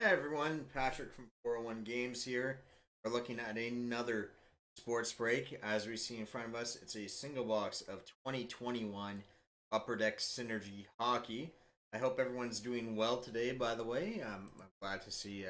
Hey everyone, Patrick from 401 Games here. We're looking at another sports break. As we see in front of us, it's a single box of 2021 Upper Deck Synergy Hockey. I hope everyone's doing well today, by the way. I'm glad to see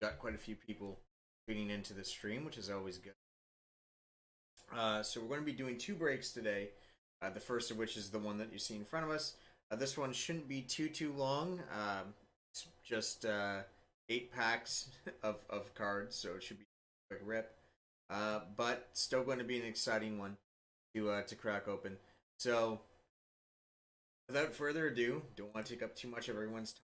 got quite a few people tuning into the stream, which is always good. So we're going to be doing two breaks today. The first of which is the one that you see in front of us. This one shouldn't be too long. It's just 8 packs of cards, so it should be a quick rip. But still going to be an exciting one to crack open. So without further ado, don't want to take up too much of everyone's time.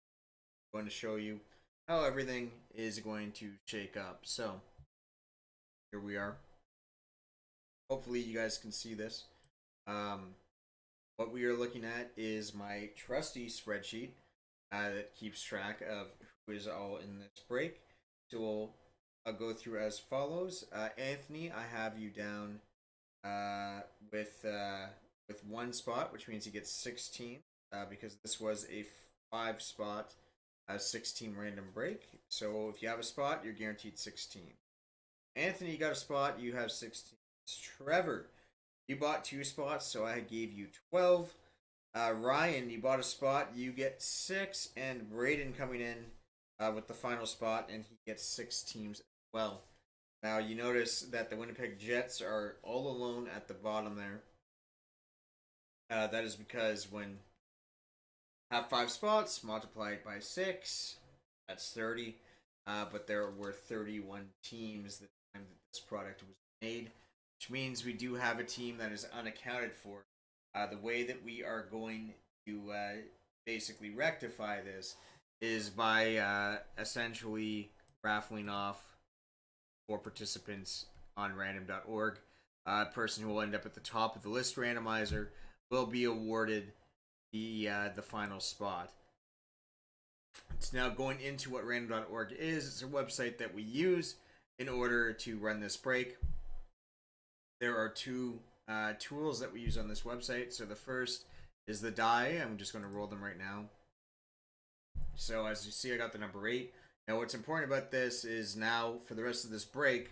I'm going to show you how everything is going to shake up. So here we are. Hopefully you guys can see this. What we are looking at is my trusty spreadsheet that keeps track of who is all in this break. So I'll go through as follows. Anthony, I have you down with 1 spot, which means he gets 16 because this was a 5-spot 6-team random break. So if you have a spot, you're guaranteed 16. Anthony, you got a spot, you have 16. Trevor, you bought 2 spots, so I gave you 12. Ryan, you bought a spot, you get 6, and Braden coming in with the final spot, and he gets 6 teams well. Now you notice that the Winnipeg Jets are all alone at the bottom there. That is because when have 5 spots multiplied by 6, that's 30. But there were 31 teams the time that this product was made, which means we do have a team that is unaccounted for. The way that we are going to basically rectify this is by essentially raffling off 4 participants on random.org. A person who will end up at the top of the list randomizer will be awarded the final spot. It's now going into what random.org is. It's a website that we use in order to run this break. There are two tools that we use on this website. So the first is the die. I'm just going to roll them right now. So as you see, I got the number 8. Now what's important about this is now for the rest of this break,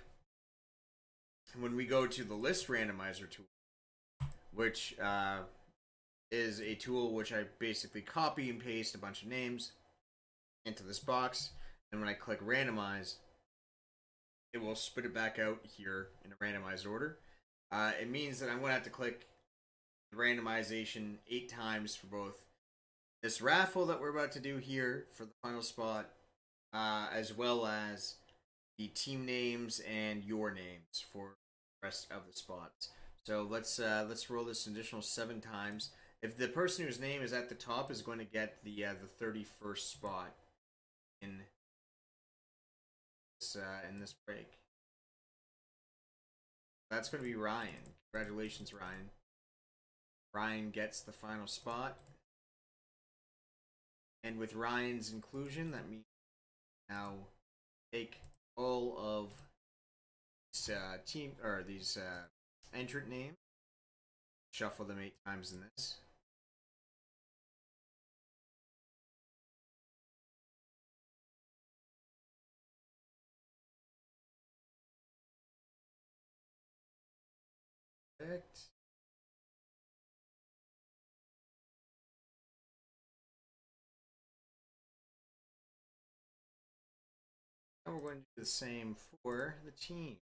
when we go to the list randomizer tool, which is a tool which I basically copy and paste a bunch of names into this box, and when I click randomize, it will spit it back out here in a randomized order. It means that I'm going to have to click the randomization 8 times for both this raffle that we're about to do here for the final spot, as well as the team names and your names for the rest of the spots. So let's roll this additional 7 times. If the person whose name is at the top is going to get the 31st spot in this break, that's going to be Ryan. Congratulations, Ryan. Ryan gets the final spot, and with Ryan's inclusion, that means now take all of these entrant names, shuffle them 8 times in this. Perfect. Now we're going to do the same for the team.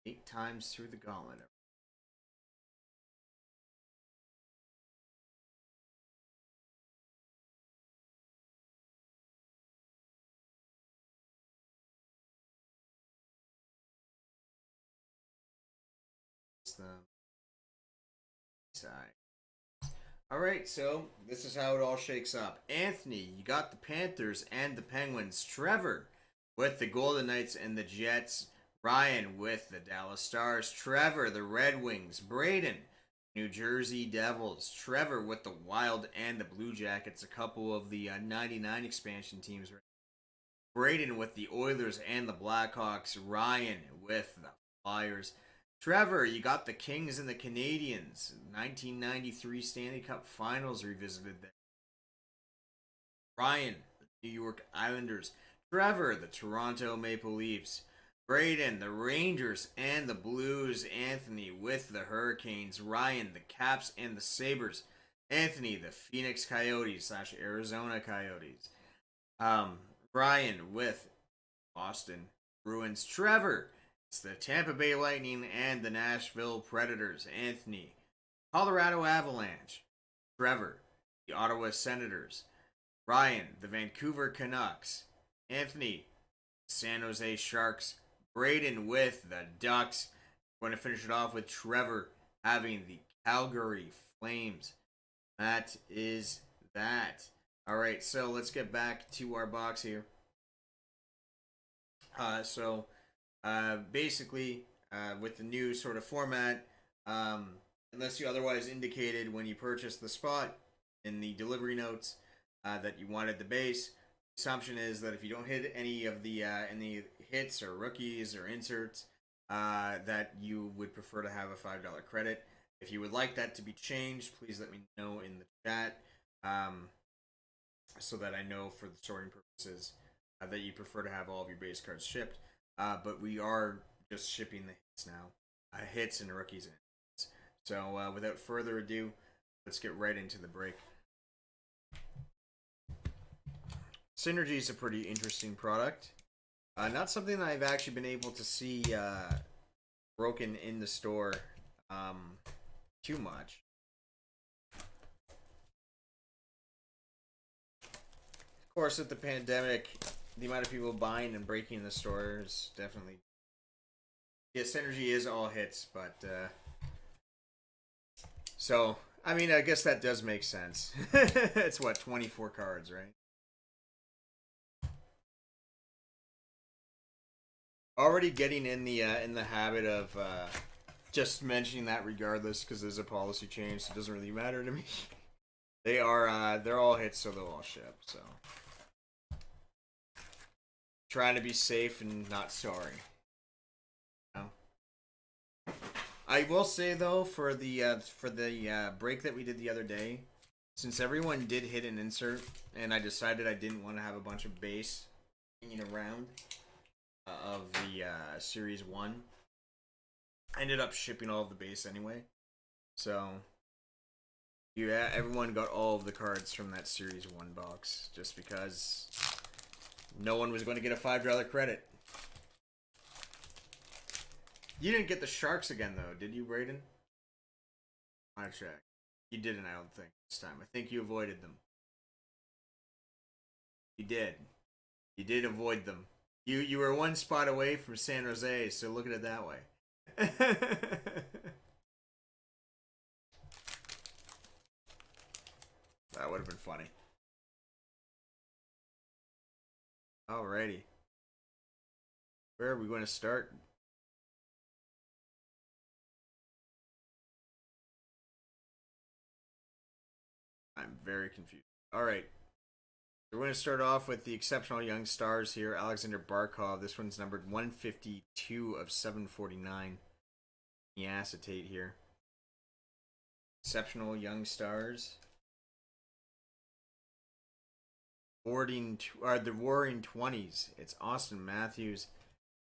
8 times through the gauntlet. The side. All right, so this is how it all shakes up. Anthony, you got the Panthers and the Penguins. Trevor with the Golden Knights and the Jets. Ryan with the Dallas Stars. Trevor, the Red Wings. Braden, New Jersey Devils. Trevor with the Wild and the Blue Jackets. A couple of the 99 expansion teams. Braden with the Oilers and the Blackhawks. Ryan with the Flyers. Trevor, you got the Kings and the Canadians. 1993 Stanley Cup Finals revisited there. Ryan, the New York Islanders. Trevor, the Toronto Maple Leafs. Braden, the Rangers and the Blues. Anthony with the Hurricanes. Ryan, the Caps and the Sabres. Anthony, the Phoenix Coyotes / Arizona Coyotes. Brian with Boston Bruins. Trevor, it's the Tampa Bay Lightning and the Nashville Predators. Anthony, Colorado Avalanche. Trevor, the Ottawa Senators. Ryan, the Vancouver Canucks. Anthony, San Jose Sharks. Braden with the Ducks. We're going to finish it off with Trevor having the Calgary Flames. That is that. All right, so let's get back to our box here. Basically, with the new sort of format, unless you otherwise indicated when you purchased the spot in the delivery notes that you wanted the base, the assumption is that if you don't hit any of the any hits or rookies or inserts, that you would prefer to have a $5 credit. If you would like that to be changed, please let me know in the chat, so that I know for the sorting purposes that you prefer to have all of your base cards shipped. But we are just shipping the hits now, hits and rookies. So without further ado, let's get right into the break. Synergy is a pretty interesting product. Not something that I've actually been able to see broken in the store too much. Of course, with the pandemic, the amount of people buying and breaking in the store is definitely. Yes, Synergy is all hits, but so I mean, I guess that does make sense. It's what, 24 cards, right? Already getting in the habit of just mentioning that regardless, because there's a policy change, so it doesn't really matter to me. They're all hits, so they'll all ship. So trying to be safe and not sorry. No. I will say though, for the break that we did the other day, since everyone did hit an insert, and I decided I didn't want to have a bunch of base hanging around of the Series 1. I ended up shipping all of the base anyway. So, yeah, everyone got all of the cards from that Series 1 box, just because no one was going to get a $5 credit. You didn't get the Sharks again, though, did you, Brayden? I check. You didn't, I don't think, this time. I think you avoided them. You did. You did avoid them. You were one spot away from San Jose, so look at it that way. That would have been funny. Alrighty. Where are we going to start? I'm very confused. Alright. We're going to start off with the exceptional young stars here. Alexander Barkov. This one's numbered 152 of 749. The acetate here. Exceptional young stars. The Roaring 20s. It's Austin Matthews.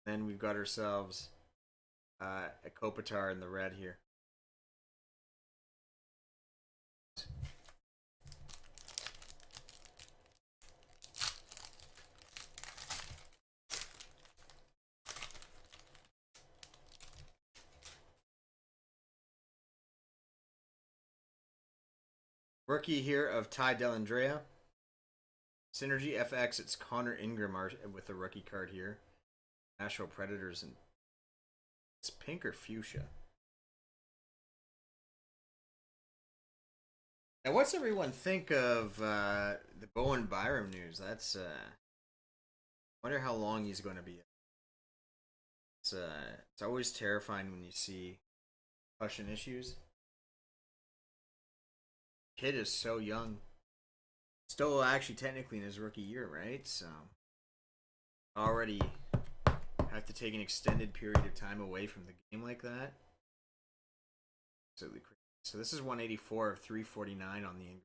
Then we've got ourselves a Kopitar in the red here. Rookie here of Ty Dellandrea. Synergy FX, it's Connor Ingram with a rookie card here. Nashville Predators, and it's pink or fuchsia. Now, what's everyone think of the Bowen Byram news? That's wonder how long he's going to be. It's always terrifying when you see concussion issues. Kid is so young. Still actually technically in his rookie year, right? So already have to take an extended period of time away from the game like that. Absolutely crazy. So this is 184 of 349 on the Ingram.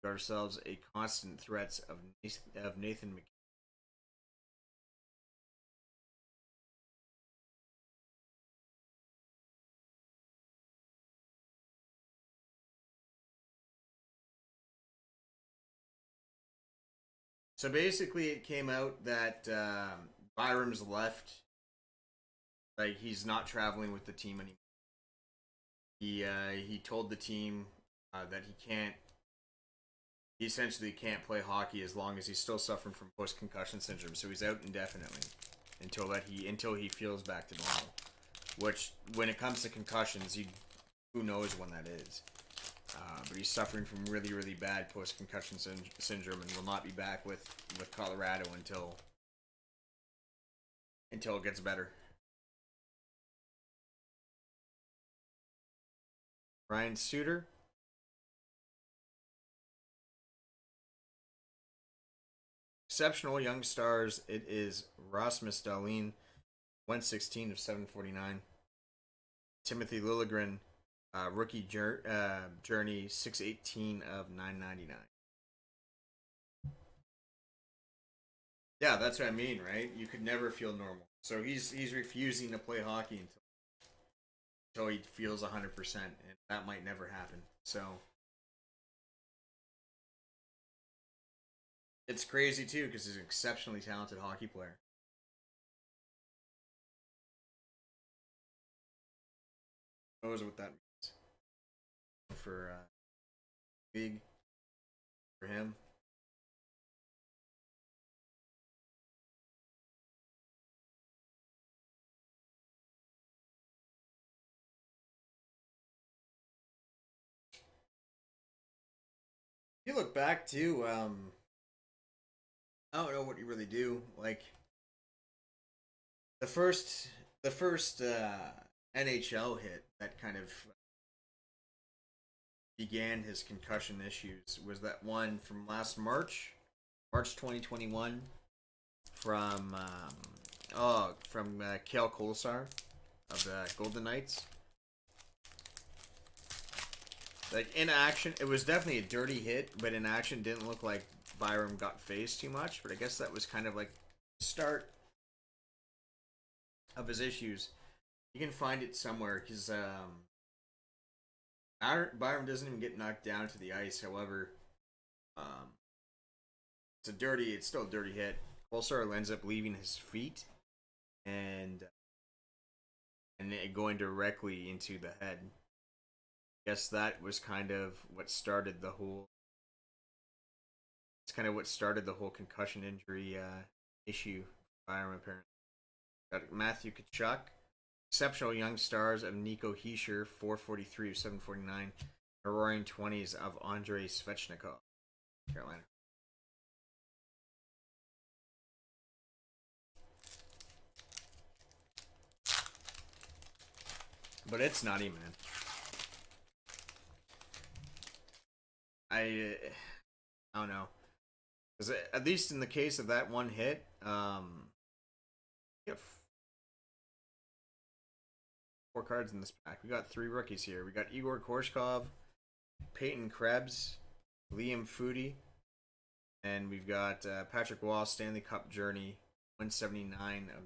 Got ourselves a constant threats of Nathan McKinnon. So basically, it came out that Byram's left. Like, he's not traveling with the team anymore. He told the team that he can't. He essentially can't play hockey as long as he's still suffering from post concussion syndrome. So he's out indefinitely until he feels back to normal. Which, when it comes to concussions, who knows when that is. But he's suffering from really, really bad post-concussion syndrome and will not be back with Colorado until it gets better. Ryan Suter. Exceptional young stars. It is Rasmus Dahlin, 116 of 749. Timothy Liljegren. Rookie journey 618 of 999. Yeah, that's what I mean, right? You could never feel normal. So he's refusing to play hockey until until he feels 100%, and that might never happen. So it's crazy too because he's an exceptionally talented hockey player. Who knows what that means for league for him? You look back too. I don't know what you really do. Like the first, the first NHL hit that kind of began his concussion issues was that one from last March, March 2021, from Kale Kolesar of the Golden Knights. Like in action, it was definitely a dirty hit, but in action, didn't look like Byram got phased too much. But I guess that was kind of like the start of his issues. You can find it somewhere because Byram doesn't even get knocked down to the ice. However, um, it's still a dirty hit. Kolesar ends up leaving his feet and it going directly into the head. Guess that was kind of what started the whole. It's kind of what started the whole concussion injury issue. Byram apparently got Matthew Tkachuk, exceptional young stars of Nico Hischier, 443 of 749, the roaring 20s of Andrei Svechnikov, Carolina. But it's not even. I don't know. Because at least in the case of that one hit, we got 4 cards in this pack. We got 3 rookies here. We got Igor Korshkov, Peyton Krebs, Liam Foudy, and we've got Patrick Wall, Stanley Cup Journey, 179 of.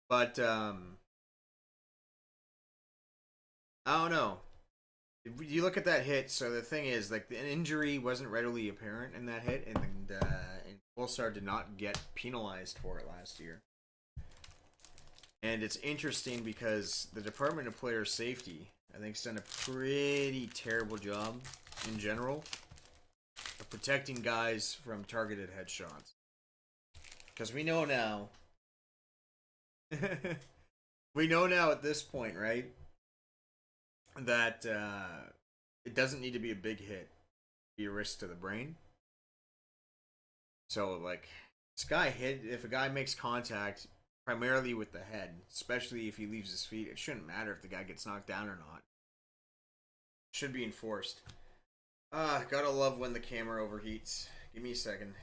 But I don't know. If you look at that hit, so the thing is, like, the injury wasn't readily apparent in that hit, and Kolesar did not get penalized for it last year. And it's interesting because the Department of Player Safety, I think, has done a pretty terrible job in general of protecting guys from targeted headshots. Because we know now, we know now at this point, right, that it doesn't need to be a big hit to be a risk to the brain. So, like, if a guy makes contact primarily with the head, especially if he leaves his feet, it shouldn't matter if the guy gets knocked down or not. It should be enforced. Gotta love when the camera overheats. Give me a second.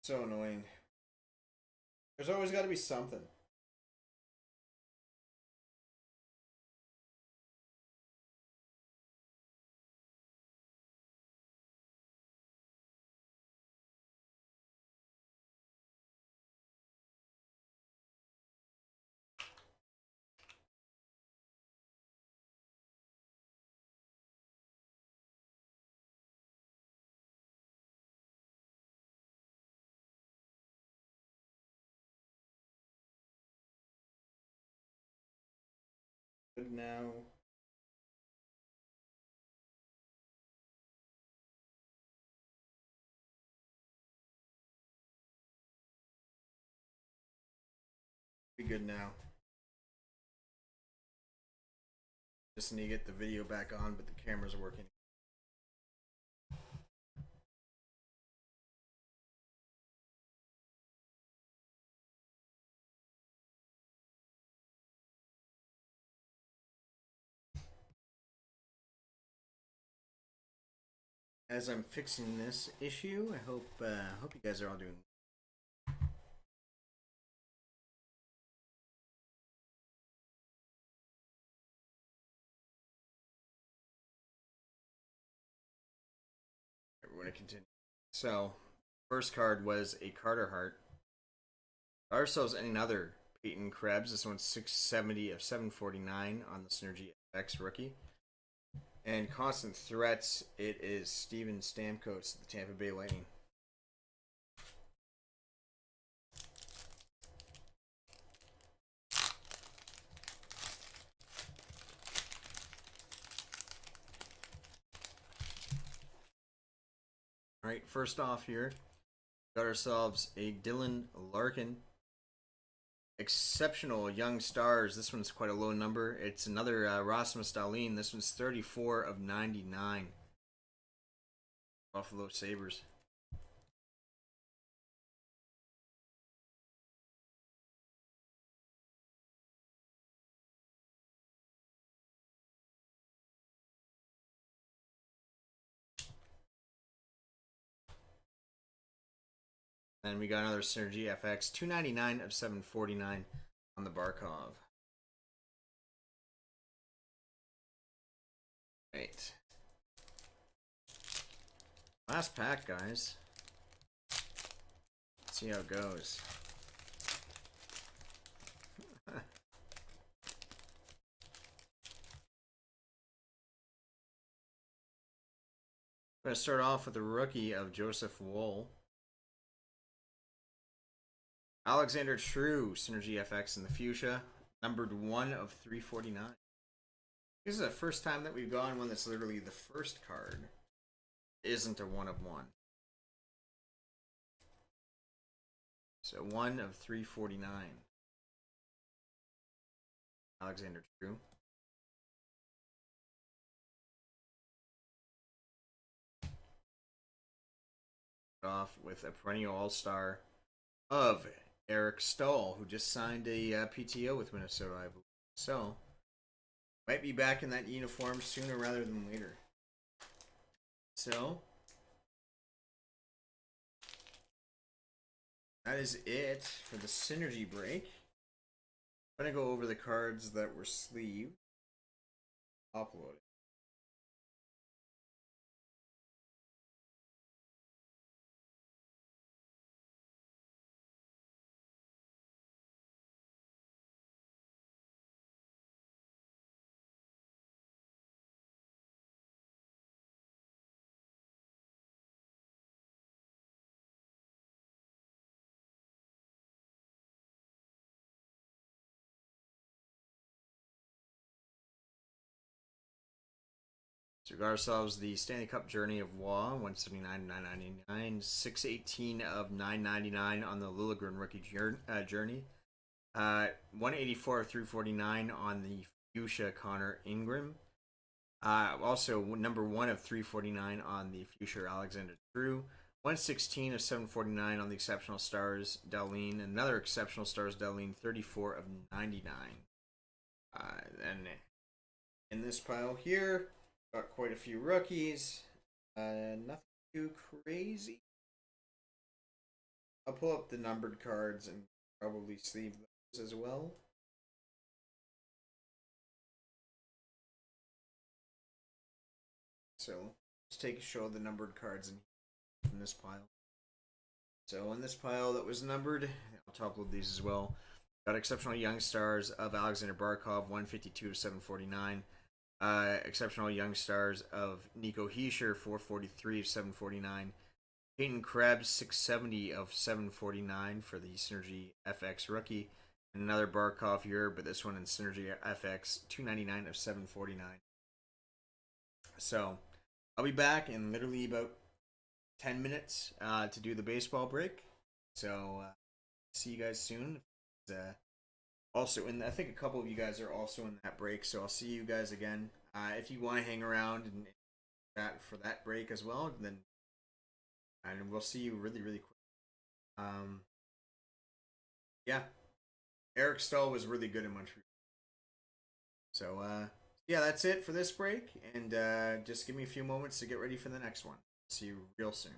So annoying. There's always got to be something. Good now. Be good now. Just need to get the video back on, but the camera's working. as I'm fixing this issue, I hope you guys are all doing. We're gonna continue. So, first card was a Carter Hart. Ourselves and another Peyton Krebs. This one's 670 of 749 on the Synergy FX rookie. And constant threats, it is Steven Stamkos, the Tampa Bay Lightning. All right, first off here, got ourselves a Dylan Larkin. Exceptional young stars. This one's quite a low number. It's another Rasmus Dahlin. This one's 34 of 99. Buffalo Sabres. And we got another Synergy FX, 299 of 749 on the Barkov. Right. Last pack, guys. Let's see how it goes. I'm going to start off with a rookie of Joseph Woll. Alexander True, Synergy FX in the Fuchsia, numbered 1 of 349. This is the first time that we've gotten one that's literally the first card isn't a 1 of 1. So 1 of 349. Alexander True. Off with a perennial all-star of Eric Stahl, who just signed a PTO with Minnesota, I believe. So, might be back in that uniform sooner rather than later. So, that is it for the Synergy break. I'm going to go over the cards that were sleeved. Uploaded. So we got ourselves the Stanley Cup Journey of Waugh, 179 of 999, 618 of 999 on the Liljegren rookie journey, 184 of 349 on the Fuchsia Connor Ingram, also number 1 of 349 on the Fuchsia Alexander True, 116 of 749 on the Exceptional Stars Dahlin, another Exceptional Stars Dahlin, 34 of 99. And in this pile here, got quite a few rookies. Nothing too crazy. I'll pull up the numbered cards and probably sleeve those as well. So let's take a show of the numbered cards in this pile. So in this pile that was numbered, I'll top load these as well. Got Exceptional Young Stars of Alexander Barkov, 152 of 749. Exceptional Young Stars of Nico Hischier, 443 of 749. Peyton Krebs, 670 of 749 for the Synergy FX rookie. And another Barkov here, but this one in Synergy FX, 299 of 749. So, I'll be back in literally about 10 minutes to do the baseball break. So, see you guys soon. Also, I think a couple of you guys are also in that break, so I'll see you guys again. If you want to hang around and chat for that break as well, then and we'll see you really, really quick. Yeah, Eric Stahl was really good in Montreal. So, yeah, that's it for this break, and just give me a few moments to get ready for the next one. See you real soon.